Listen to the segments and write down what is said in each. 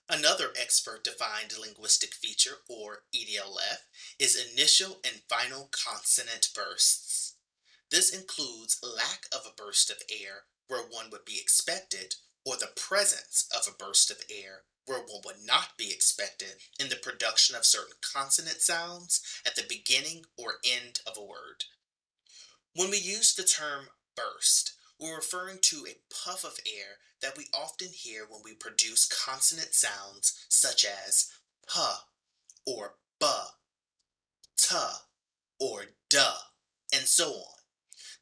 Another expert-defined linguistic feature, or EDLF, is initial and final consonant bursts. This includes lack of a burst of air where one would be expected, or the presence of a burst of air where one would not be expected in the production of certain consonant sounds at the beginning or end of a word. When we use the term burst, we're referring to a puff of air that we often hear when we produce consonant sounds such as p or b, t or d, and so on.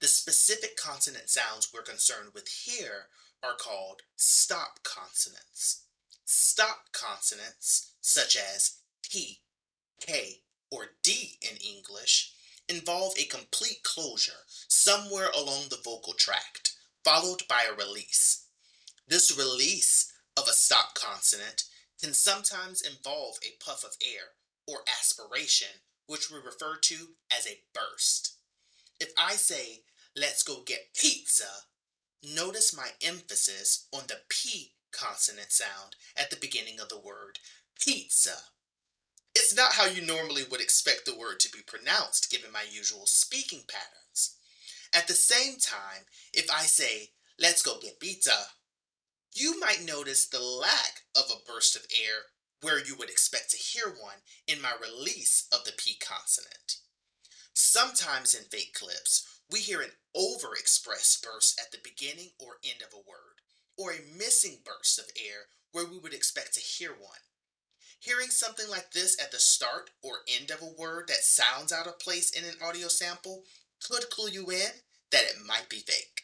The specific consonant sounds we're concerned with here are called stop consonants. Stop consonants, such as P, K, or D in English, involve a complete closure somewhere along the vocal tract, followed by a release. This release of a stop consonant can sometimes involve a puff of air or aspiration, which we refer to as a burst. If I say, let's go get pizza, notice my emphasis on the P consonant sound at the beginning of the word pizza. It's not how you normally would expect the word to be pronounced given my usual speaking patterns. At the same time, if I say, let's go get pizza, you might notice the lack of a burst of air where you would expect to hear one in my release of the P consonant. Sometimes in fake clips, we hear an overexpressed burst at the beginning or end of a word, or a missing burst of air where we would expect to hear one. Hearing something like this at the start or end of a word that sounds out of place in an audio sample could clue you in that it might be fake.